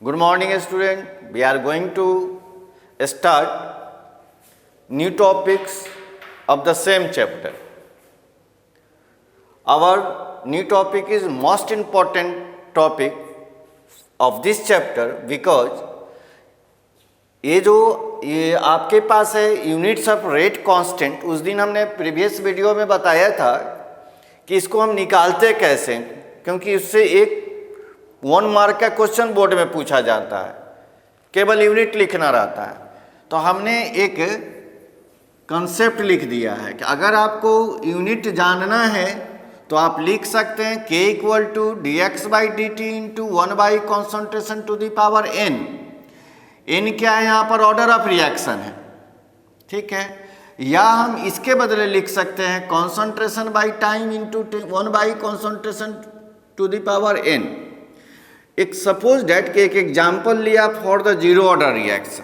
Good morning student. We are going to start new topics of the same chapter. Our new topic is most important topic of this chapter because ये आपके पास है units of rate constant. उस दिन हमने previous video में बताया था कि इसको हम निकालते कैसे, क्योंकि उससे एक 1 मार्क का क्वेश्चन बोर्ड में पूछा जाता है, केवल यूनिट लिखना रहता है। तो हमने एक कंसेप्ट लिख दिया है कि अगर आपको यूनिट जानना है तो आप लिख सकते हैं k equal to dx/dt into 1/concentration to the power n। n क्या है, यहाँ पर ऑर्डर ऑफ रिएक्शन है, ठीक है। या हम इसके बदले लिख सकते हैं concentration by time into 1/concentration to the power n। एक सपोज डेट के एक एग्जाम्पल लिया for the zero order reaction.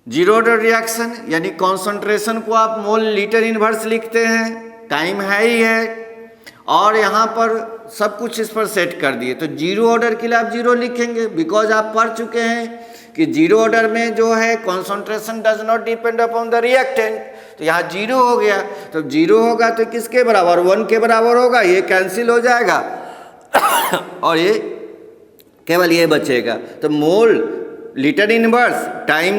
Zero order reaction यानी कॉन्सेंट्रेशन को आप मोल लीटर इनवर्स लिखते हैं, टाइम है ही है, और यहाँ पर सब कुछ इस पर सेट कर दिए। तो जीरो ऑर्डर के लिए आप जीरो लिखेंगे बिकॉज आप पढ़ चुके हैं कि जीरो ऑर्डर में जो है concentration does not depend upon the reactant. तो यहाँ जीरो हो गया, तो जीरो होगा तो किसके बराबर, 1 के बराबर होगा, ये कैंसिल हो जाएगा और ये केवल ये बचेगा। तो मोल लीटर इनवर्स टाइम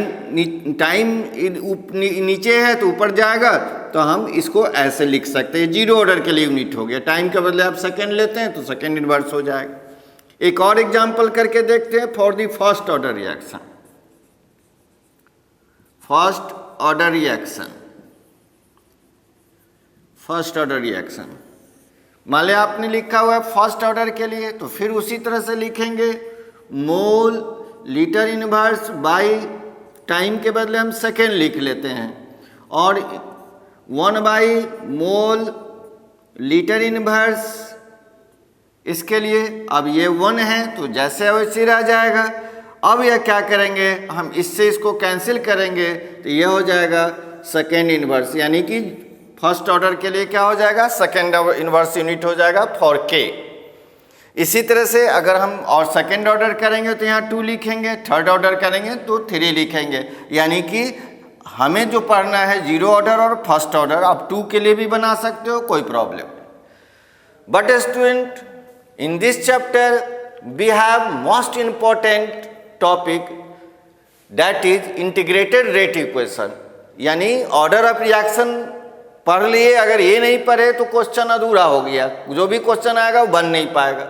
नीचे है तो ऊपर जाएगा, तो हम इसको ऐसे लिख सकते हैं। जीरो ऑर्डर के लिए यूनिट हो गया, टाइम के बदले आप सेकेंड लेते हैं तो सेकेंड इनवर्स हो जाएगा। एक और एग्जांपल करके देखते हैं for the first order reaction. First order reaction मान लिया आपने लिखा हुआ है फर्स्ट ऑर्डर के लिए, तो फिर उसी तरह से लिखेंगे मोल लीटर इनवर्स बाई टाइम के बदले हम सेकेंड लिख लेते हैं, और 1/मोल लीटर इनवर्स इसके लिए। अब ये 1 है तो जैसे वैसे रह जाएगा। अब यह क्या करेंगे, हम इससे इसको कैंसिल करेंगे तो ये हो जाएगा सेकेंड इनवर्स, यानी कि फर्स्ट ऑर्डर के लिए क्या हो जाएगा, सेकेंड इनवर्स यूनिट हो जाएगा फॉर के। इसी तरह से अगर हम और सेकेंड ऑर्डर करेंगे तो यहाँ 2 लिखेंगे, थर्ड ऑर्डर करेंगे तो 3 लिखेंगे। यानी कि हमें जो पढ़ना है जीरो ऑर्डर और फर्स्ट ऑर्डर, आप 2 के लिए भी बना सकते हो, कोई प्रॉब्लम नहीं। But student, in this chapter we have most important topic that is integrated rate equation. यानी ऑर्डर ऑफ रिएक्शन पढ़ लिए, अगर ये नहीं पढ़े तो क्वेश्चन अधूरा हो गया, जो भी क्वेश्चन आएगा वो बन नहीं पाएगा।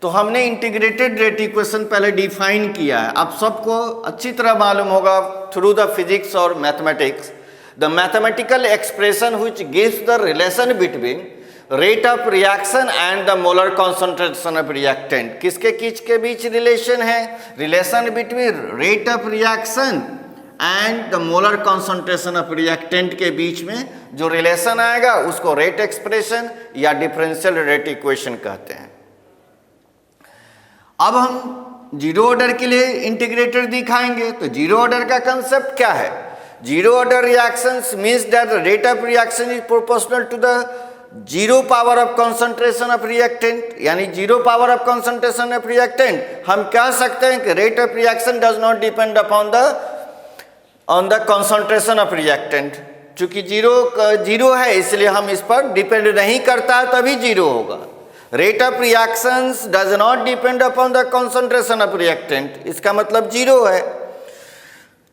तो हमने इंटीग्रेटेड रेट इक्वेशन पहले डिफाइन किया है, आप सबको अच्छी तरह मालूम होगा थ्रू द फिजिक्स और mathematics. The mathematical expression which gives the relation between rate of reaction and the molar concentration of reactant. किसके बीच रिलेशन है, relation between rate of reaction and the molar concentration of reactant के बीच में जो relation आएगा उसको rate expression या differential rate equation कहते हैं। अब हम जीरो ऑर्डर के लिए इंटीग्रेटेड दिखाएंगे। तो जीरो ऑर्डर का कंसेप्ट क्या है, zero order reactions means that the rate of reaction is proportional to the zero power of concentration of reactant. यानी zero power of concentration of reactant हम कह सकते हैं कि rate of reaction does not depend upon the concentration of reactant. चूंकि zero है इसलिए हम इस पर डिपेंड नहीं करता है, तभी जीरो होगा। Rate of reactions does not depend upon the concentration of reactant, इसका मतलब जीरो है।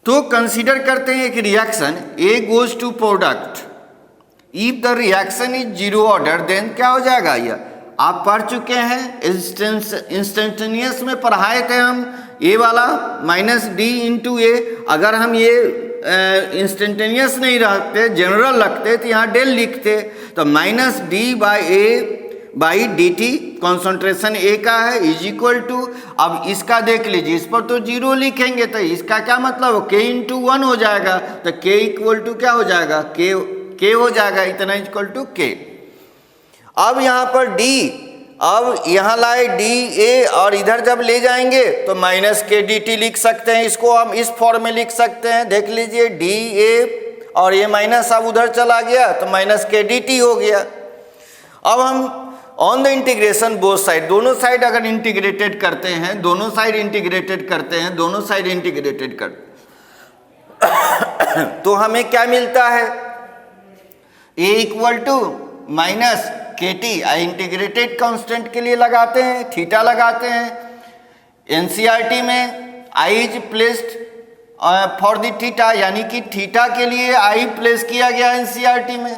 तो कंसीडर करते हैं एक reaction A goes to product, if the reaction is zero order then क्या हो जाएगा, यह आप पढ़ चुके हैं इंस्टेंटेनियस में पढ़ाए थे हम, ए वाला -d इंटू ए। अगर हम ये इंस्टेंटेनियस नहीं रखते, जनरल रखते तो यहाँ डेल लिखते, तो -d/a/dt कॉन्सेंट्रेशन ए का है इज इक्वल टू, अब इसका देख लीजिए, इस पर तो जीरो लिखेंगे तो इसका क्या मतलब, k इंटू 1 हो जाएगा। तो k इक्वल टू क्या हो जाएगा, k हो जाएगा, इतना इक्वल टू k। अब यहाँ पर d, अब यहाँ लाए dA और इधर जब ले जाएंगे तो -kdt लिख सकते हैं, इसको हम इस फॉर्म में लिख सकते हैं। देख लीजिए dA और ये माइनस अब उधर चला गया तो -kdt हो गया। अब हम on the integration both side, दोनों साइड अगर इंटीग्रेटेड करते हैं, दोनों साइड इंटीग्रेटेड करते हैं, दोनों साइड इंटीग्रेटेड कर तो हमें क्या मिलता है, a इक्वल टू माइनस के टी, इंटीग्रेटेड कांस्टेंट के लिए लगाते हैं, थीटा लगाते हैं। एनसीईआरटी में i is placed for the theta, यानी कि थीटा के लिए i प्लेस किया गया एनसीईआरटी में।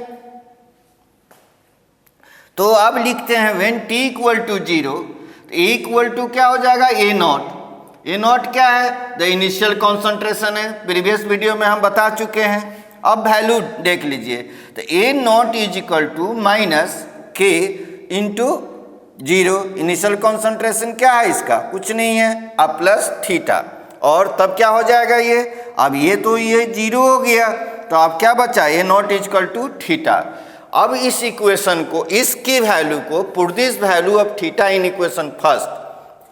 तो अब लिखते हैं व्हेन t इक्वल टू 0, तो a इक्वल टू क्या हो जाएगा, a नॉट। ए नॉट क्या है, द इनिशियल कॉन्सेंट्रेशन है, प्रीवियस वीडियो में हम बता चुके हैं। अब वैल्यू देख लीजिए, तो a naught is equal to minus k into 0, initial concentration क्या है इसका, कुछ नहीं है, अब प्लस थीटा, और तब क्या हो जाएगा ये, अब ये तो ये 0 हो गया, तो अब क्या बचा, a naught is equal to theta. अब इस इक्वेशन को, इसकी वैल्यू को, put this value of theta in equation first,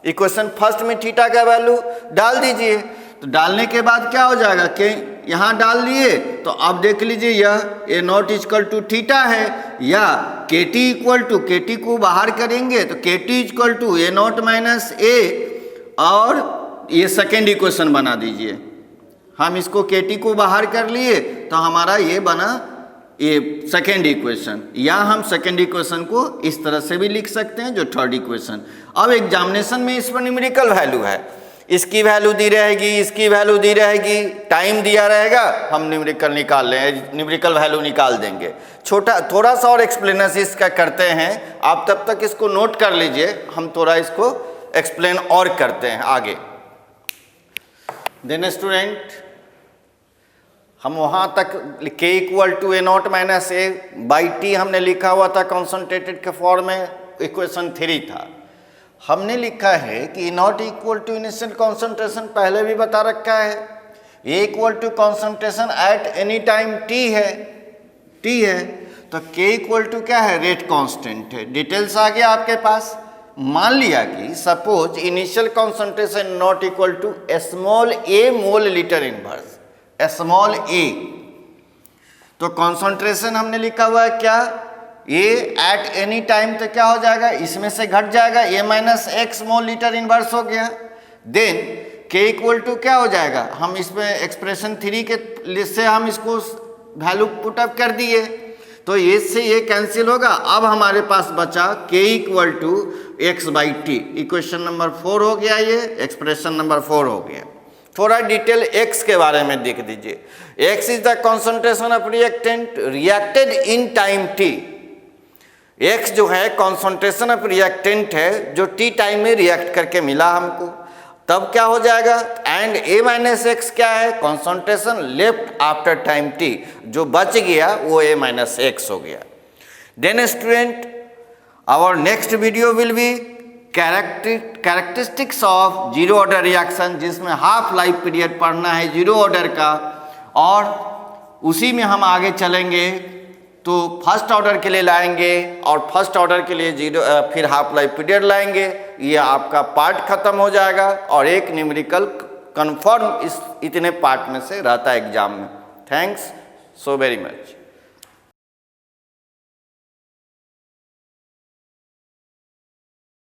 equation first में थीटा का वैल्यू डाल दीजिए। तो डालने के बाद क्या हो जाएगा कि यहाँ डाल लिए, तो अब देख लीजिए यह a naught equal to theta है, या k t equal to, k t को बाहर करेंगे तो k t equal to A naught minus a, और ये सेकेंड इक्वेशन बना दीजिए। हम इसको के टी को बाहर कर लिए तो हमारा ये बना ये सेकेंड इक्वेशन, या हम सेकेंड इक्वेशन को इस तरह से भी लिख सकते हैं जो थर्ड इक्वेशन। अब एग्जामिनेशन में इस पर न्यूमेरिकल वैल्यू है, इसकी वैल्यू दी रहेगी, इसकी वैल्यू दी रहेगी, टाइम दिया रहेगा, हम न्यूमेरिकल निकाल लें, न्यूमेरिकल वैल्यू निकाल देंगे। छोटा थोड़ा सा और एक्सप्लेनेशन इसका करते हैं, आप तब तक इसको नोट कर लीजिए, हम थोड़ा इसको एक्सप्लेन और करते हैं आगे। देन स्टूडेंट, हम वहाँ तक k equal to A naught minus A by t हमने लिखा हुआ था कॉन्सेंट्रेटेड के फॉर्म में, इक्वेशन 3 था। हमने लिखा है कि naught equal to initial concentration पहले भी बता रखा है, a equal to concentration at any time t है, तो k इक्वल टू क्या है, रेट कांस्टेंट है। डिटेल्स आ गया आपके पास। मान लिया कि suppose initial concentration naught equal to small a mole litre inverse, small a, तो कॉन्सेंट्रेशन हमने लिखा हुआ है क्या, ए एट एनी टाइम, तो क्या हो जाएगा, इसमें से घट जाएगा, a minus x mole litre inverse हो गया। देन के इक्वल टू क्या हो जाएगा, हम इसमें एक्सप्रेशन 3 के से हम इसको वैल्यू पुटअप कर दिए, तो ये से ये कैंसिल होगा। अब हमारे पास बचा k equal to x by t, equation number 4 हो गया, ये एक्सप्रेशन नंबर 4 हो गया। थोड़ा डिटेल x के बारे में देख दीजिए। x is the concentration of reactant reacted in time t। x जो है कॉन्सेंट्रेशन ऑफ रिएक्टेंट है जो t टाइम में रिएक्ट करके मिला हमको, तब क्या हो जाएगा, एंड a माइनस एक्स क्या है, concentration left after time t, जो बच गया वो a माइनस एक्स हो गया। Then student, our next video will be characteristics of zero order reaction, जिसमें हाफ लाइफ पीरियड पढ़ना है जीरो ऑर्डर का, और उसी में हम आगे चलेंगे तो फर्स्ट ऑर्डर के लिए लाएंगे, और फर्स्ट ऑर्डर के लिए जीरो फिर हाफ लाइफ पीरियड लाएंगे। ये आपका पार्ट खत्म हो जाएगा, और एक न्यूमेरिकल कंफर्म इस इतने पार्ट में से रहता है एग्जाम में। Thanks so very much.